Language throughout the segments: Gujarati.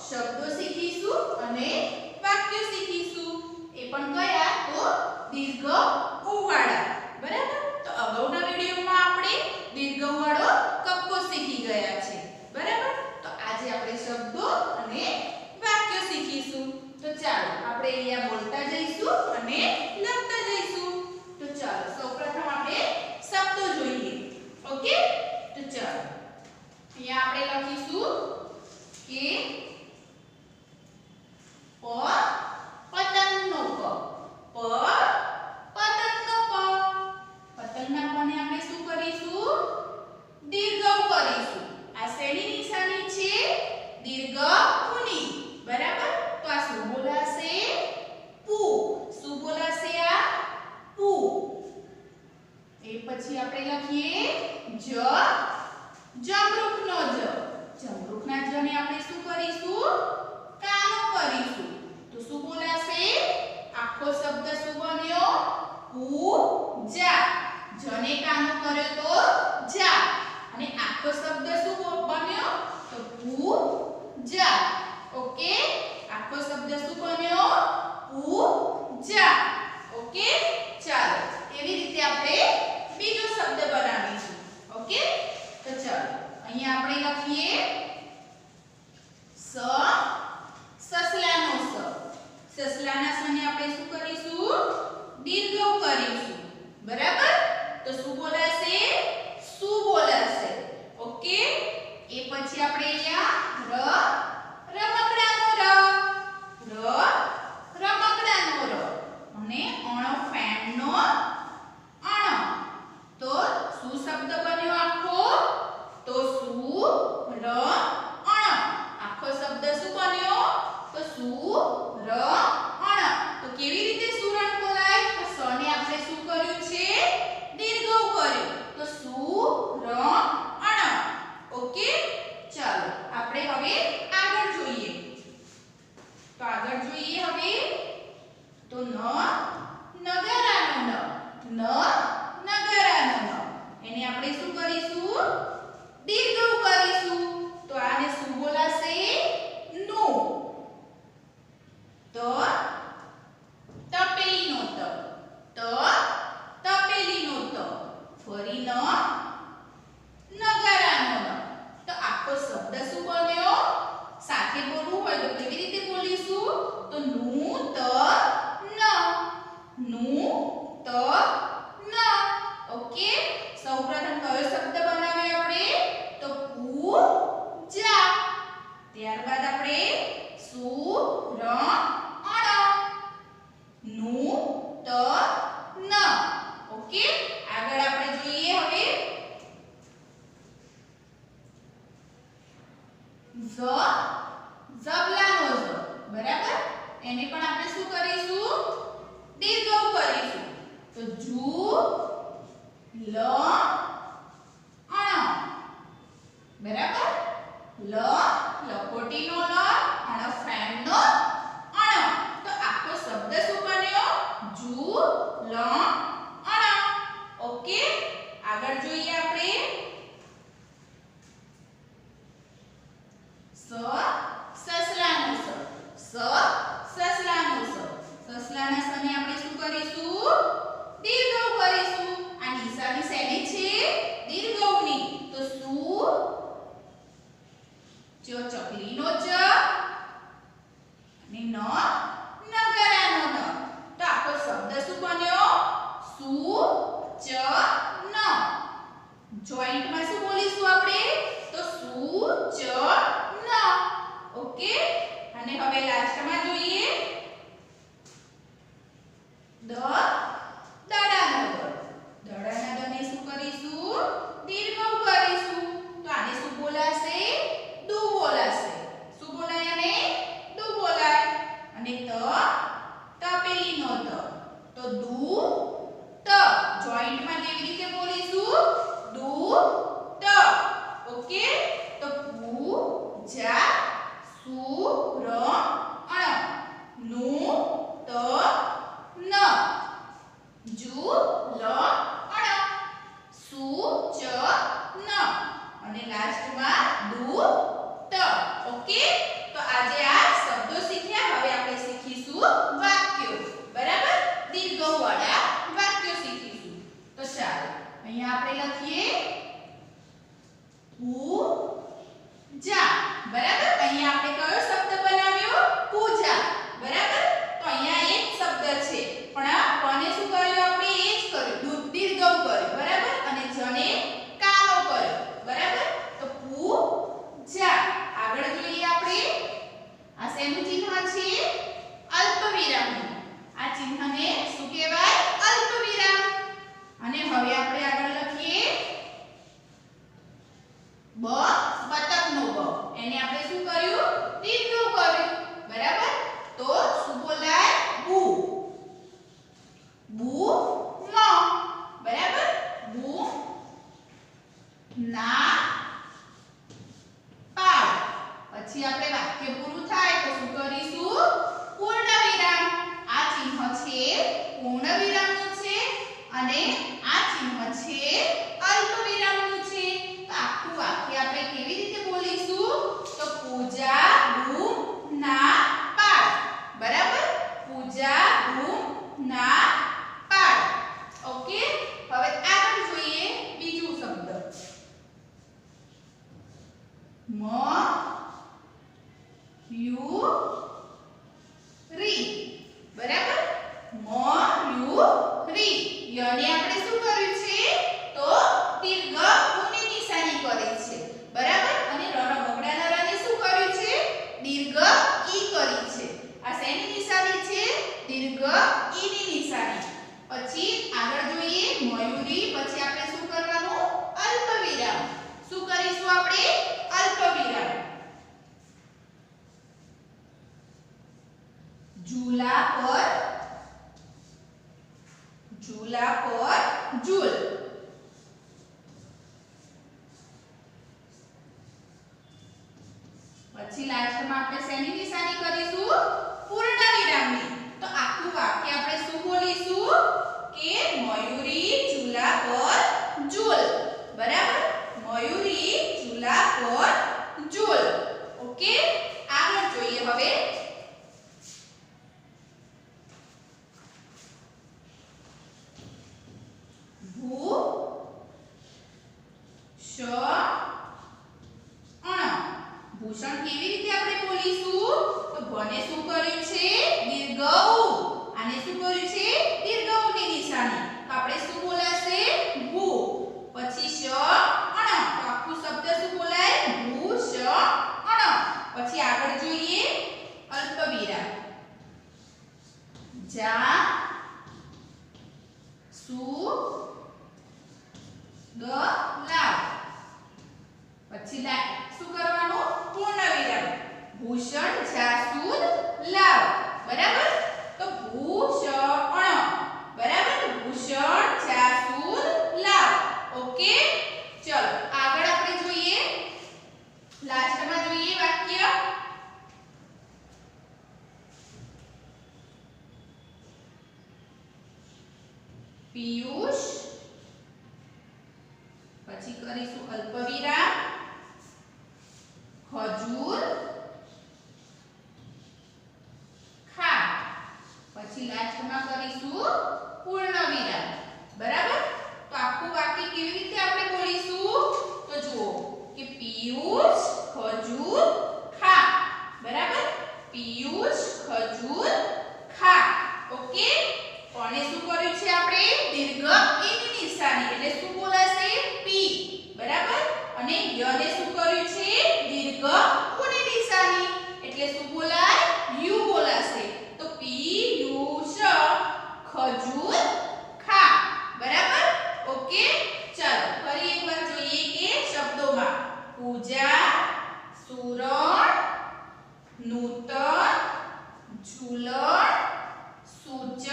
શબ્દો શીખીશું અને વાક્યો શીખીશું. એ પણ કયા? તો દીર્ઘ ઉવાળા. બરાબર? તો અગાઉના વિડિયોમાં આપણે દીર્ઘ ઉવાળો કક્કો શીખી ગયા છે. બરાબર? તો આજે આપણે શબ્દો અને વાક્યો શીખીશું. તો ચાલો આપણે અહીંયા બોલતા જઈશું અને લખતા જઈશું. તો ચાલો સૌપ્રથમ આપણે શબ્દો જોઈએ. ઓકે? તો ચાલો અહીંયા આપણે લખીશું કે પતંગનો પ. પતંગનો પ. પતંગના પને આપણે શું કરીશું? દીર્ઘ કરીશું. આ શેની નિશાની છે? દીર્ઘ ઉની. બરાબર? તો આ શું બોલાશે? પુ. શું બોલાશે આ? પુ. એ પછી આપણે લખીએ જ. જમરૂખનો જ. જમરૂખના જ ને આપણે શું કરીશું? કાનો કરીશું. તો શું બોલાશે? આખો શબ્દ શું બન્યો? પૂજા. જને કાનો કર્યો તો જા. અને આખો શબ્દ શું બન્યો? તો પૂજા. ઓકે? આખો શબ્દ શું બન્યો? પૂજા. ઓકે? ચાલો એવી રીતે આપણે બીજો શબ્દ બનાવીશું. ઓકે? તો ચાલો અહીંયા આપણે લખીએ સસલાનો સ. સસલાના સ ને આપણે શું કરીશું? દીર્ઘ કરીશું. બરાબર? તો શું બોલાશે? શું બોલાશે. ઓકે? એ પછી આપણે અહીંયા રમકડાનો ર. રમકડાનો ર. અને ફેનનો અણ. તો શું શબ્દ બન્યો આખો? તો સુ ર અણ. આખો શબ્દ શું બન્યો? તો સુ ર અણ. તો કેવી રીતે સુરણ બોલાય? તો સ ને આપણે શું કર્યું છે? દીર્ઘ કર્યું. તો સુ ર અણ. ઓકે? ચાલો આપણે હવે આગળ જોઈએ. તો આગળ જોઈએ હવે. તો નગારાનો ન. નગારાનો ન. એને આપણે શું કરીશું? દીર્ઘ કરીશું. તો આને શું બોલાશે? નો. તો તપેલીનો ત. તપેલીનો ત. ફરી નગારાનો ન. તો આખો શબ્દ શું બન્યો? સાથે બોલવું હોય તો કેવી રીતે બોલીશું? તો નું ત ન. નું ત ન. ઓકે? સૌપ્રથમ કયો શબ્દ બનાવ્યો આપણે? તો પૂજા. ત્યારબાદ આપણે સુરણ. નું ત ન. ઓકે? આગળ આપણે જોઈએ હવે ઝબલાનો ઝ. બરાબર? એને પણ આપણે શું કરીશું? દીર્ઘ કરીશું. તો જુ લ અણ. બરાબર? લ લખોટીનો લ અણ ફેનનો અણ. તો આખો શબ્દ શું બન્યો? જુ લ અણ. ઓકે? આગળ જોઈએ આપણે સસલાનો સ. સસલાનો સ. સસલાના સ ને આપણે શું કરીશું? દીર્ઘ કરીશું. આ નિશાની શેની છે? દીર્ઘની. તો સુ ચકલીનો ચ અને નગારાનો ન. તો આખો શબ્દ શું બન્યો? સુ ચ ન. જોઈન્ટમાં શું બોલીશું આપણે? તો સુ ચ ન. ઓકે? અને હવે લાસ્ટમાં જોઈએ દડાનો દ. દડાના દ ને શું કરીશું? દીર્ઘ કરીશું. તો આને શું બોલાશે? દુ બોલાશે. શું બોલાય આને? દુ બોલાય. અને તપેલીનો ત. તો દુ ત. જોઈન્ટમાં કેવી રીતે બોલીશું? દુ ત. ઓકે? તો પૂજા સુરણ નું ત ન. જુ લ અણ સુ ચ ન. અને લાસ્ટમાં દુ ત. ઓકે? તો આજે વાક્ય પૂરું થાય તો શું કરીશું? પૂર્ણ વિરામ. આ ચિહ્ન છે પૂર્ણ વિરામનું છે અને આ ચિહ્ન છે અલ્પ વિરામનું છે. તો આખું વાક્ય આપણે કેવી રીતે બોલીશું? તો પૂજા બૂમ ના પાડ. બરાબર? પૂજા બૂમ ના પાડ. ઓકે, હવે આગળ જોઈએ બીજું શબ્દ મયુરી. બરાબર? મયુરી. યને આપણે શું કર્યું છે? તો દીર્ઘ ઉની નિશાની કરી છે. બરાબર? અને ર બગડાના રને શું કર્યું છે? દીર્ઘ ઈ કરી છે. આ શેની નિશાની છે? દીર્ઘ ઈ ની નિશાની. પછી આગળ જોઈએ મયુરી. પછી આપણે શું કરવાનું? અલ્પ વિરામ. શું કરીશું આપણે? અલ્પ વિરામ. ઝૂલા પર ઝૂલ. પછી લાસ્ટમાં આપણે શેની નિશાની કરીશું? પૂર્ણ વિરામની. તો આખું વાક્ય આપણે શું બોલીશું? કે મયુરી ઝૂલા પર ઝૂલ. બરાબર? મયુરી ઝૂલા પર ઝૂલ. ઓકે, આગળ જોઈએ હવે ભૂષણ. કેવી રીતે આપણે બોલીશું? તો ભને શું કર્યું છે? દીર્ઘ ઉ. આને શું કર્યું છે? દીર્ઘ ઉ ની નિશાની. તો આપણે શું બોલાશે? ભૂ. પછી શ અણ. તો આખું શબ્દ શું બોલાય? ભૂષણ. પછી આગળ જોઈએ અલ્પ વિરામ. જા સુ દ લાવ. પછી શું કરવાનું? પૂર્ણ વિરામ. ભૂષણ જાસૂદ લાવ. બરાબર? તો ભૂષણ. બરાબર? ભૂષણ જાસૂદ લાવ. ઓકે, ચલો આગળ આપણે જોઈએ લાસ્ટમાં જોઈએ વાક્ય પિયુષ. પછી કરીશું અલ્પ વિરામ. ખજૂર ખા. પછી લાસ્ટમાં કરીશું પૂર્ણ વિરામ. બરાબર? તો આખું વાક્ય કેવી રીતે આપણે બોલીશું? તો જુઓ કે પિયુષ ખજૂર ખા. બરાબર? પિયુષ ખજૂર ખા. ઓકે, કોને શું કર્યું છે? આપણે દીર્ઘ ઈ ની નિશાની એટલે શું બોલાશે? પી. બરાબર? અને યને શું કર્યું છે? દીર્ઘ ઉ ની નિશાની એટલે શું બોલાય? યુ બોલાશે. તો પિયુષ ખજૂર ખા. બરાબર? ઓકે, ચલો ફરી એકવાર જોઈએ કે શબ્દોમાં પૂજા, સુરણ, નૂતન, ઝૂલણ, સૂચન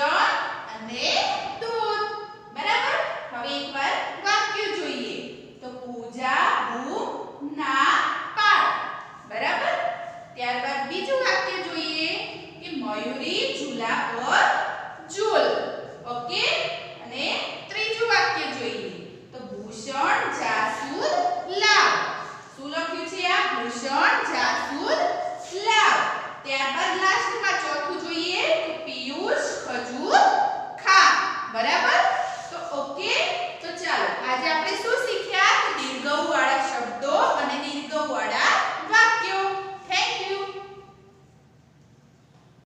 અને દૂધ. બરાબર? હવે એકવાર વાક્ય જોઈએ તો પૂજા બૂમ ના પાડ. બરાબર? ત્યારબાદ બીજું વાક્ય જોઈએ કે મયુરી ઝૂલા પર